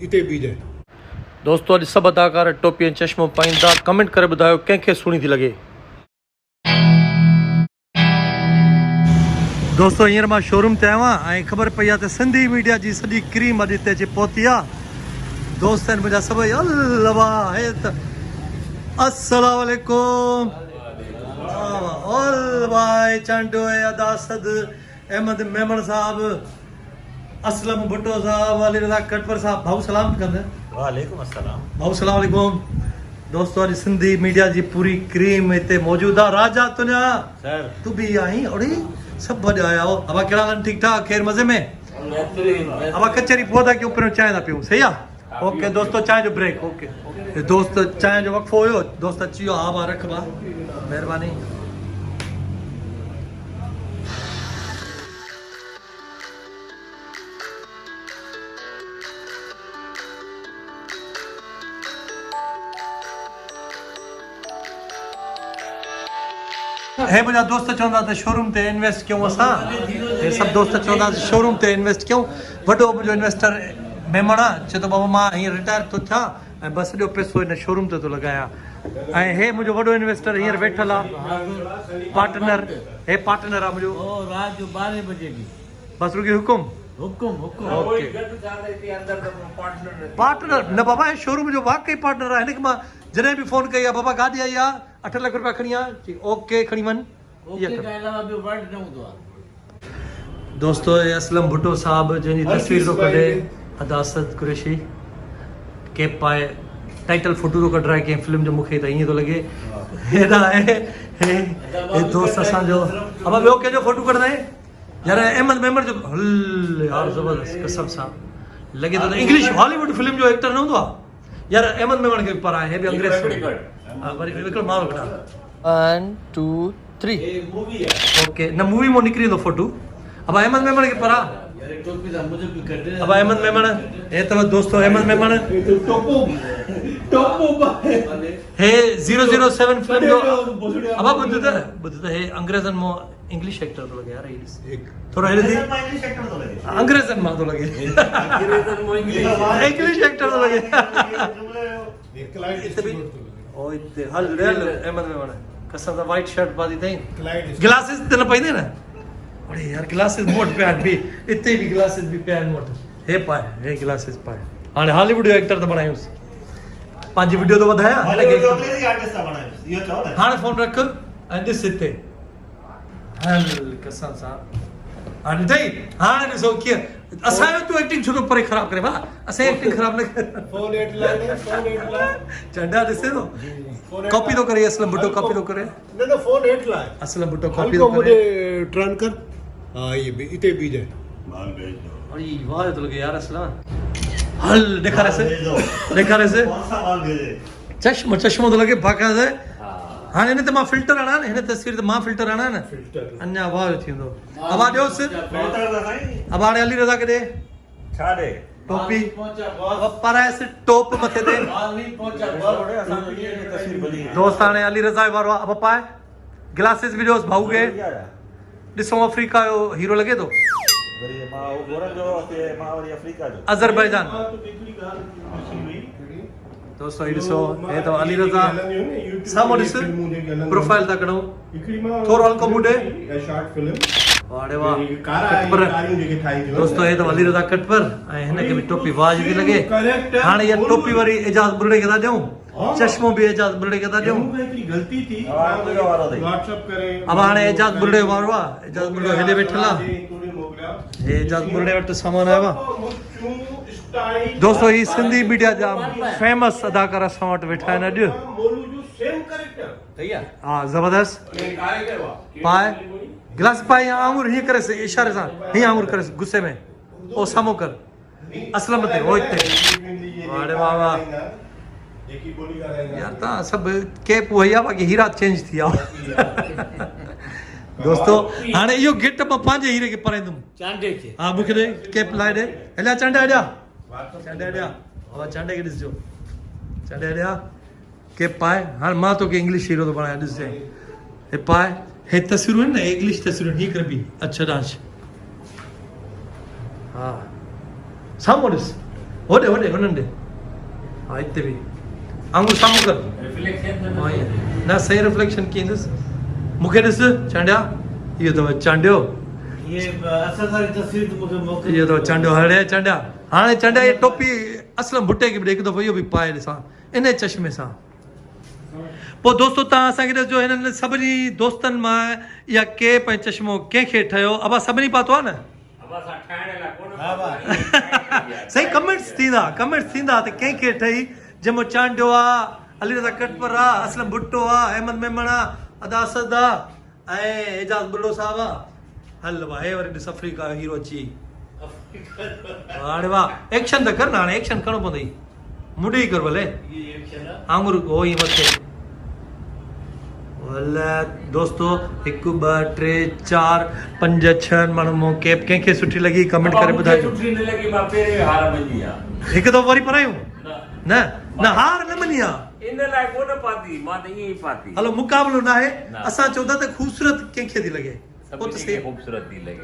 इते बीजे दोस्तों अॼु सभु अदाकार टोपी ऐं चश्मो पाईंदा कमेंट करे ॿुधायो कंहिंखे सुहिणी थी लॻे। दोस्तों हींअर मां शोरूम ते आयो आहियां ऐं ख़बर पई आहे त सिंधी मीडिया जी सॼी क्रीम अॼु हिते अची पहुती आहे। दोस्त आहिनि मुंहिंजा सभई अल्लाह हे त अस्सलाम वालेकुम ओल भाई चांडो अदासद अहमद मेमन साहब असलम भुट्टो साहब अली रज़ा कटपर साहब भाऊ सलाम कंदे वालेकुम अस्सलाम भाऊ सलाम वालेकुम। दोस्तों अॼु सिंधी मीडिया जी पूरी क्रीम हिते मौजूद आहे। राजा तुंहिंजा सर तू भी आई अड़े सब भॼ आया हो। अब कहिड़ा हाल ठीक ठाक खैर मजे में। अब कचहरी पहुता क्यों पर चाय था पियूं सही आहे। ओके दोस्तों चाय जो ब्रेक ओके दोस्त चाय जो वक़्फ़ो हुयो दोस्त अची वियो हा रख बा महिरबानी। हे मुंहिंजा दोस्त चवंदा त शोरूम ते इन्वेस्ट कयूं असां। हे सभु दोस्त चवंदा त शोरूम ते इन्वेस्ट कयूं। वॾो मुंहिंजो इन्वेस्टर मेमण आहे चए थो बाबा मां हींअर रिटायर थो थियां ऐं बसि सॼो पैसो हिन शोरूम ते थो लॻायां। ऐं हे मुंहिंजो वॾो इन्वेस्टर हींअर वेठल आहे पार्टनर। हे पार्टनर आहे मुंहिंजो रात जो 12 बजे की बसि रुकी हुकुम हुकुम हुकुम ओके पार्टनर न बाबा हे शोरूम जो वाकई पार्टनर आहे। हिनखे मां जॾहिं बि फ़ोन कई आहे बाबा गाॾी आई आहे 8 लख रुपया खणी आ ओके खणी वञ। ओके का अलावा ॿियो वर्ड न हूंदो आहे। दोस्तों ये असलम भुट्टो साहब जंहिंजी तस्वीर थो कढे अदासत कुरैशी कैप पाए टाइटल फोटो थो कढाए कंहिं फिल्म जो मूंखे त ईअं थो लॻे। हेॾा आहे हे दोस्त असांजो अब ॿियो कंहिंजो फोटो कढंदा यार अहमद मेमन जो हल यार ज़बरदस्त कसम सां लॻे थो त इंग्लिश हॉलीवुड फिल्म जो एक्टर न हूंदो आहे यार। अहमद मेमन खे पर आहे हे बि अंग्रेज वरी हिकिड़ो माण्हू कढा 1 2 3 ओके न मूवी मां निकिरी वेंदो फोटो। अब अहमद मेमन खे पर यार टोपी दा मुझे भी कर दे। अब अहमद मेमन हे अथव दोस्तों अहमद मेमन हे 007 फिल्म जो अब ॿुध त हे अंग्रेज़नि मां इंग्लिश एक्टर थो लॻे यार थोरो हेॾे अंग्रेज़नि मां थो लॻे इंग्लिश एक्टर थो लॻे। ओ हिते हल रेल अहमद मेमन कसम सां वाइट शर्ट पाती अथई ग्लासेस त न पाईंदे न अरे यार ग्लासेस मूं वटि पिया आहिनि बि हिते बि ग्लासेस बि पिया आहिनि मूं वटि हे पाए हे ग्लासेस पाए हाणे हॉलीवुड जो एक्टर त बणायूंसि पंहिंजी वीडियो थो वधायां हाणे फ़ोन रख ऐं ॾिस हिते हल कसम सां हाणे ॾिठई हाणे ॾिसो कीअं असांजो तूं एक्टिंग छो थो परे ख़राबु करे भाउ असांजी एक्टिंग ख़राबु न करे चंडा ॾिसे थो कॉपी थो करे असलम भुट्टो कॉपी थो करे असलम भुट्टो कॉपी थो करे टर्न कर हाँ ये भी इते बीजे अरे वाह तो लगे यार असलम हल ॾेखारे से चश्मो तो लगे बाक़ा से हाणे हिन ते मां फिल्टर हणां न हिन तस्वीर ते मां फिल्टर हणां न अञा वाह थींदो। अब ॾियोसि अब हाणे अली रज़ा खे ॾे छा दे टोपी अब पारायसि टोप मथे ते दोस्त हाणे अली रज़ा वारो आहे अब पाए ग्लासेस बि ॾियोसि भाऊ खे ॾिसो अफ्रीका जो हीरो लॻे थो अज़रबैजान। दोस्तों ये ॾिसो हे तो अली रज़ा साम्हूं ॾिस प्रोफाइल था कढूं थोरो हल्को मुंडे वाड़े वाह कटपर दोस्तों हे तो अली रज़ा कटपर ऐं हिनखे बि टोपी वाज थी लॻे। हाणे इहा टोपी वरी एजाज़ बुर्ड़े खे था ॾियूं चश्मो बि एजाज़ बुर्ड़े खे था ॾियूं अब हाणे एजाज़ बुर्ड़े वारो आहे एजाज़ बुर्ड़ो हेॾे वेठल आहे हे एजाज़ बुर्ड़े वटि सामान आयो आहे। दोस्तों ही सिंधी मीडिया जा फेमस अदाकार असां वटि वेठा आहिनि अॼु हा ज़बरदस्त पाए गिलास पाए या आंगूर हीअं करे इशारे सां हीअं आंगूर करे गुस्से में ओ साम्हूं कर असलम ते हो हिते वाह वाह वाह यार तव्हां सभु कैप वही आहे बाक़ी हीरा चेंज थी विया। दोस्तों हाणे इहो गिफ्ट मां पंहिंजे हीरे खे पाराईंदुमि चांडे खे हा मूंखे ॾे कैप लाइ ॾे हलिया चांडे हलिया चांडे हलिया हा चांडे खे ॾिसजो चांडे हलिया कैप पाए हाणे मां तोखे इंग्लिश हीरो थो बणायां ॾिसजांइ हे पाए हे तस्वीरूं आहिनि न इंग्लिश तस्वीरूं हीअ कर बि अच्छा डांस हा साम्हूं ॾिस होॾे हुननि ॾे हा हिते बि आङुर साम्हूं कर हा ईअं न सही रिफ्लेक्शन कीअं ईंदुसि मूंखे ॾिस चांडिया इहो अथव चांडियो ये असल वाली तस्वीर तो मुझे मौके इहो अथव चांडियो हड़े चांडिया हाणे चांडिया इहा टोपी असलम भुटे खे बि हिकु दफ़ो इहो बि पाए ॾिसां इन चश्मे सां पोइ दोस्तो तव्हां असांखे ॾिसजो हिननि सभिनी दोस्तनि मां इहा केप ऐं चश्मो कंहिंखे ठहियो अबा सभिनी पातो आहे न सही कमेंट्स थींदा त कंहिंखे ठही जंहिंमो चांडियो आहे अली रज़ा कटपर आहे असलम भुट्टो आहे अहमद मेमण आहे अदा असद आहे ऐं एजाज़ बुल्लो साहब आहे हल वाह हे वरी ॾिस अफ्रीका जो हीरो अची हाणे वाह एक्शन त कर न हाणे एक्शन करिणो पवंदई मुड़ी कर भले आङुर हो ई मथे भले दोस्तो 1 2 3 4 5 6 माण्हू मूं कैप कंहिंखे सुठी लॻी कमेंट करे ॿुधाइजो सुठी न लॻी मां पहिरें हार मञी आहे हिकु दफ़ो वरी परायूं न हार न मञी आहे इन लाइ कोन पाती मां त ईअं ई पाती हलो मुक़ाबलो न आहे न। असां चवंदा त ख़ूबसूरत कंहिंखे थी लॻे पोइ त सभिनी सही खे ख़ूबसूरत थी लॻे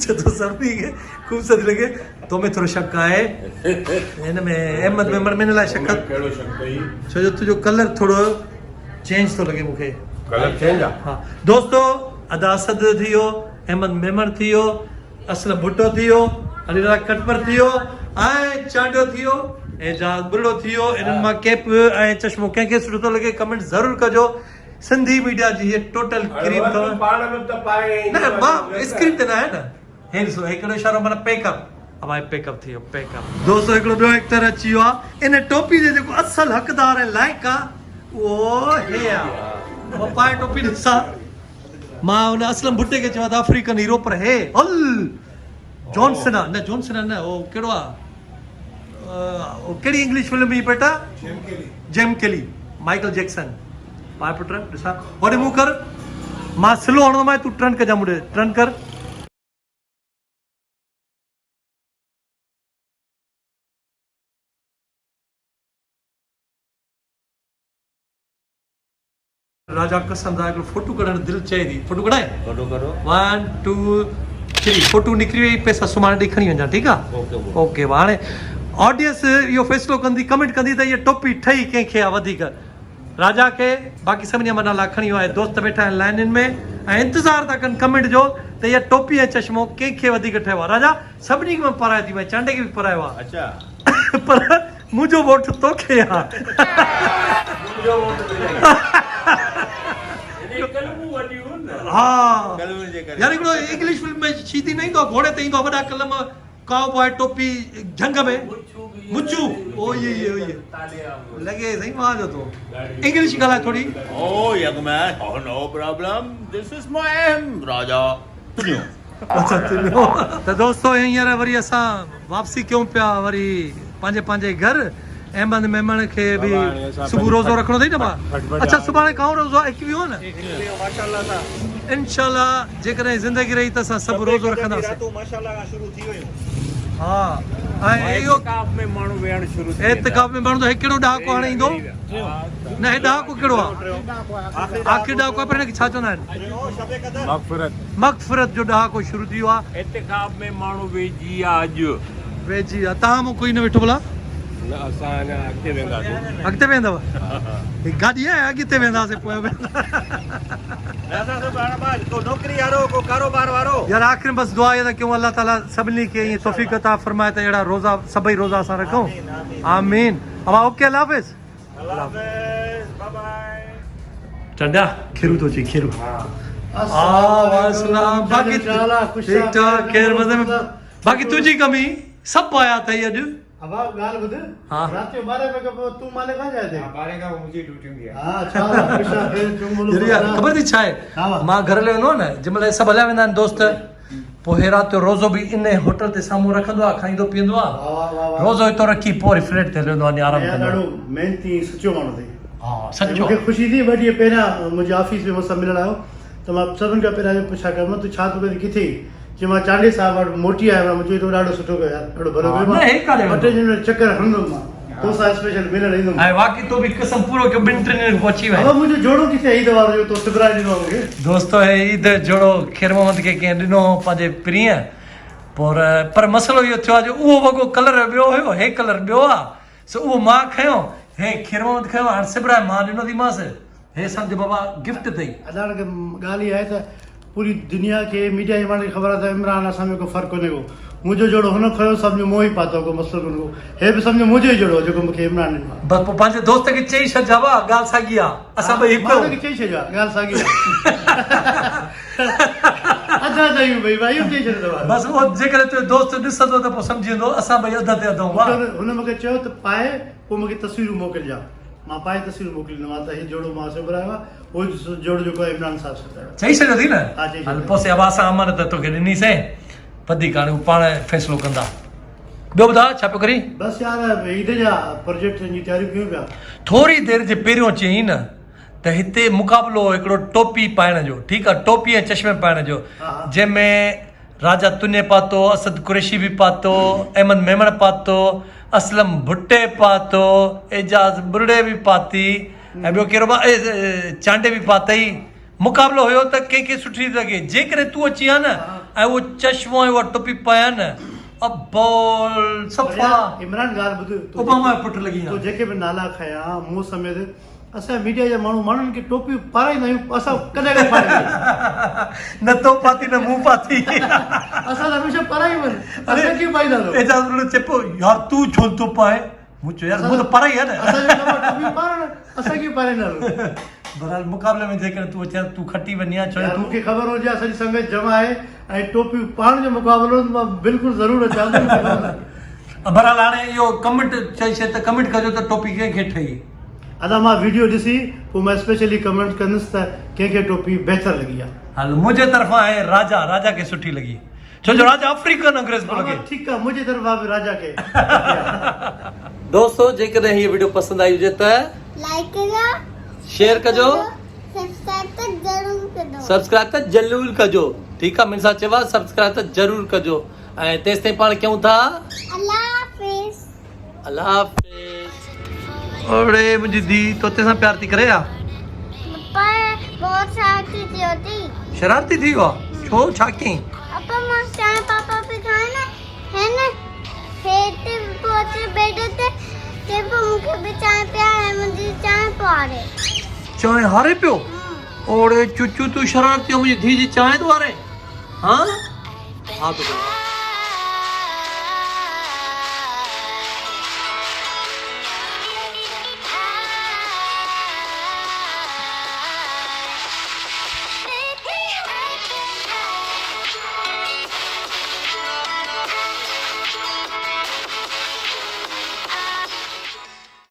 छो तो सभिनी खे ख़ूबसूरत लॻे तो में थोरो शक आहे हिन में अहमद मेमण में हिन लाइ शक कहिड़ो शक कई छो जो तुंहिंजो कलर थोरो चेंज थो लॻे मूंखे कलर चेंज आहे हा दोस्तो अदा असद थी वियो अहमद मेमण थी वियो असलम भुट्टो थी वियो अली रज़ा कटपर थी वियो ऐं चांडियो थी वियो एजाज़ बुल्लो थी वियो इन्हनि मां कैप ऐं चश्मो कंहिंखे सुठो थो लॻे कमेंट ज़रूरु कजो सिंधी मीडिया जी हीअ टोटल क्रीम अथव पाण में त पाए न मां स्क्रीन ते न आहे न हे ॾिसो हिकिड़ो इशारो माना पेकअप हवाई पेकअप थी वियो पेकअप दोस्तो हिकिड़ो ॿियो एक्टर अची वियो आहे इन टोपी जो जेको असल हक़दार ऐं लाइक़ आहे उहो हे आहे मां पाए टोपी ॾिसां मां हुन असलम भुट्टे खे चवां त अफ्रीकन हीरो पर हे हल जॉनसन आहे न जॉनसन आहे न उहो कहिड़ो आहे कहिड़ी इंग्लिश फिल्म हुई बेटा जेम केली माइकल जैक्सन पाए पुट ॾिसां वरी मूं कर मां स्लो हणंदो मां तूं टर्न कजां मुड़े टर्न कर राजा कसम सां हिकिड़ो फोटो कढणु दिलि चए थी फोटो कढाए फोटो करो 1 2 3 फोटो निकिरी वई पैसा सुभाणे ॾेई खणी वञा ठीकु आहे ओके हाणे ऑडियंस इहो फ़ैसिलो कंदी कमेंट कंदी त इहा टोपी ठही कंहिंखे आहे वधीक राजा खे बाक़ी सभिनी मां नाला खणी वियो आहे दोस्त वेठा आहिनि लाइनुनि में ऐं इंतज़ारु था कनि कमेंट जो त इहा टोपी ऐं चश्मो कंहिंखे वधीक ठहियो आहे राजा सभिनी खे मां पराए थी चांडे खे बि परायो आहे अच्छा पर मुंहिंजो वोट तोखे आहे हा यार हिकिड़ो इंग्लिश फिल्म में शीदी न ईंदो आहे घोड़े ते ईंदो आहे वॾा कलम काओ बॉय टोपी झंग में मुचू ओ ये लगे सही मां जो तो इंग्लिश ॻाल्हाए थोड़ी Oh, young man. Oh, no problem. This is my Raja. अच्छा तुलो त दोस्तो हींअर वरी असां वापसी कयूं पिया वरी पंहिंजे घर अहमद मेमण खे बि सुबुह रोज़ो रखणो अथई न भाउ अच्छा सुभाणे खां रोज़ो 21 हो न इंशाल्लाह जेकॾहिं ज़िंदगी रही त असां सभु रोज़ो रखंदासीं हा ऐं इहो एतिकाफ़ में माण्हू वेहण शुरू थी एतिकाफ़ में माण्हू त हिकिड़ो ॾहाको हाणे ईंदो न हे ॾहाको कहिड़ो आहे आख़िर ॾहाको आहे पर हिनखे छा चवंदा आहिनि मग़फ़िरत जो ॾहाको शुरू थी वियो आहे एतिकाफ़ में माण्हू वेझी आहे अॼु वेझी आहे तव्हां मूं कोई न वेठो भला अॻिते वेंदव गाॾी आहे अॻिते वेंदासीं पोइ यार आख़िर बसि दुआ इहा त कयूं अलाह ताला सभिनी खे ईअं तौफ़ीक़ अता फरमाए त अहिड़ा रोज़ा सभई रोज़ा असां रखूं आमीन अमा ओके अल्लाह हाफ़िज़ चंडा खीरू थो अचे खीरू बाक़ी ठीकु ठाक ख़ैर मज़े में बाक़ी तुंहिंजी कमी सभु आया अथई अॼु अब गाल बुध हाँ। रात के 12 बजे को तू माले कहां जाए थे 12 खां मुंहिंजी ड्यूटी हूंदी आहे हां अच्छा हमेशा फिर तुम बोलो यार ख़बर थी छा आहे हा। मां घर हलियो वेंदो आहियां न जंहिंमहिल सभु हलिया वेंदा आहिनि दोस्त पोइ हे राति जो रोज़ो बि इन होटल ते साम्हूं रखंदो आहे खाईंदो पीअंदो आहे वाह वाह वाह रोज़ो हितो रखी पोइ वरी फ्लैट ते हली वेंदो आहे आराम यार कंदो ॾाढो आहे मेहनती सचो माण्हू थी हा सचो मूंखे ख़ुशी थी वॾी पहिरियां मुंहिंजे ऑफिस में मूंसां मिलण आयो त मां सभिनि खां पहिरियां पुछा कर मां तूं छा थो करे किथे जे मां चांडे साहिब वटि मोटी आयो मुंहिंजो तो ॾाढो सुठो कयो यार ॾाढो भलो कयो न, हे काॾे वेंदो? 2 ॾींहं में चक्कर हणंदुमि मां तोसां स्पेशल मिलण ईंदुमि ऐं वाक़ई तो बि क़िस्म पूरो कयो 2-3 ॾींहंनि खां अची अब वई मुंहिंजो जोड़ो किथे ईद वारो जो तो सिबराए ॾिनो मूंखे दोस्तो हे ईद जोड़ो ख़ैर मोहम्मद खे कंहिं ॾिनो पंहिंजे प्रिय पर मसलो इहो थियो आहे जो उहो वॻो कलर ॿियो हुयो, हे कलर ॿियो आहे, सो उहो मां खयो, हे खीरवंत खयो, हाणे सिबराए मां ॾिनोथीमांसि, हे सम्झ बाबा गिफ्ट अथई। अदा ॻाल्हि इहा आहे त पूरी दुनिया खे मीडिया जे माण्हुनि खे ख़बर आहे त इमरान असां में को फ़र्क़ु कोन्हे को, मुंहिंजो जोड़ो हुन खयो सम्झो मूं ई पातो, को मसलो कोन्हे को, हे बि सम्झो मुंहिंजो ई जोड़ो जेको मूंखे इमरान ॾिनो आहे। बसि पोइ पंहिंजे दोस्त खे चई छॾिजा वा, ॻाल्हि साॻी आहे, असां ॿई हिकु मां हुनखे चई छॾियो आहे, ॻाल्हि साॻी आहे। अदा कयूं भई भाई चई छॾियो आहे। बसि उहो जेकॾहिं तुंहिंजो दोस्त ॾिसंदो त पोइ सम्झी वेंदो असां ॿई अध ते अधूं। वाह, हुन मूंखे चयो त पाए पोइ मूंखे तस्वीरूं मोकिलिजां, मां पाए तस्वीरूं मोकिलींदोमांव त हे जोड़ो मां सिबरायो आहे, उहो जोड़ो जेको आहे इमरान साहिब सिबरायो आहे। चई छॾियो थी न? हा, चई छॾियो। हल पोइ अब असां अमानत तोखे ॾिनीसीं, वधीक हाणे पाण फ़ैसिलो कंदा। ॿियो ॿुधा छा पियो करी? बसि यार ईद जा प्रोजेक्ट जी तयारियूं कयूं पिया। थोरी देरि जे पहिरियों चयईं न त हिते मुक़ाबिलो हिकिड़ो टोपी पाइण जो, ठीकु आहे, टोपी ऐं चश्मे पाइण जो, जंहिंमें राजा तुने पातो, असद कुरैशी बि पातो, अहमद मेमण पातो, असलम भुट्टे पातो, एजाज बुरड़े बि पाती, ऐं ॿियो कहिड़ो चांडे बि पातई। मुक़ाबिलो हुयो त कंहिंखे सुठी लॻे, जेकॾहिं तूं अची आ न ऐं उहो चश्मो ऐं उहा टोपी पाया न, अबोल सफ़ा इमरान ॻाल्हि ॿुध, ओबामा जो पुटु लॻी तूं जेके बि नाला खया मूं समेत असां मीडिया जा माण्हुनि खे टोपियूं पाराईंदा आहियूं, असां कॾहिं कॾहिं पाराईंदा न तो पाती न मूं पाती। असां त हमेशह पाराई वञ, असां कीअं पाईंदा एजाज बुरड़े चए पियो यार तूं छो थो पाए, मूं चयो यार मूं त पाराई आहे न। टोपियूं पारण असां कीअं पाराईंदा? बहरहाल मुक़ाबले में जेकॾहिं तूं अचे तूं खटी वञी आहे, छो यार तूं मूंखे ख़बर हुजे असांजी संगत जमा आहे ऐं टोपियूं पाइण जो मुक़ाबिलो मां बिल्कुलु ज़रूरु अचां। बहरहाल हाणे इहो कमेंट चई छॾ त कमेंट कजो त टोपी कंहिंखे ठही। अदा मां वीडियो ॾिसी पोइ मां स्पेशली कमेंट कंदुसि त कंहिंखे टोपी बहितर लॻी आहे। हल मुंहिंजे तरफ़ां आहे राजा खे सुठी लॻी, छो जो राजा अफ्रीकन अंग्रेज़ पियो लॻे। ठीकु आहे, मुंहिंजी तरफ़ां बि राजा खे। दोस्तों जेकॾहिं हीअ वीडियो पसंदि आई हुजे त लाइक कजो, शेयर कजो, सब्सक्राइब त ज़रूर कजो। ठीकु आहे, मुंहिंजे सां चइबो आहे सब्सक्राइब त ज़रूरु कजो, ऐं तेसि ताईं पाण कयूं था अल्लाह हाफ़िज़। अल्लाह हाफ़िज़। ओड़े मुंहिंजी धी तोते सां प्यार थी करे या? पर बहुत शरारती थी होती। शरारती थी वियो आहे? छो, छा कयईं? अपा मां चाय पापा पे खाए ना है ना, खेते पहुंचे बैठे थे ते पे मुझे भी चाय पिया है, मुझे चाय पारे चांहि हारे पियो? ओड़े चुचू तूं शरारती हो मुंहिंजी धी जी चांहि तो हारे? हाँ हाँ तो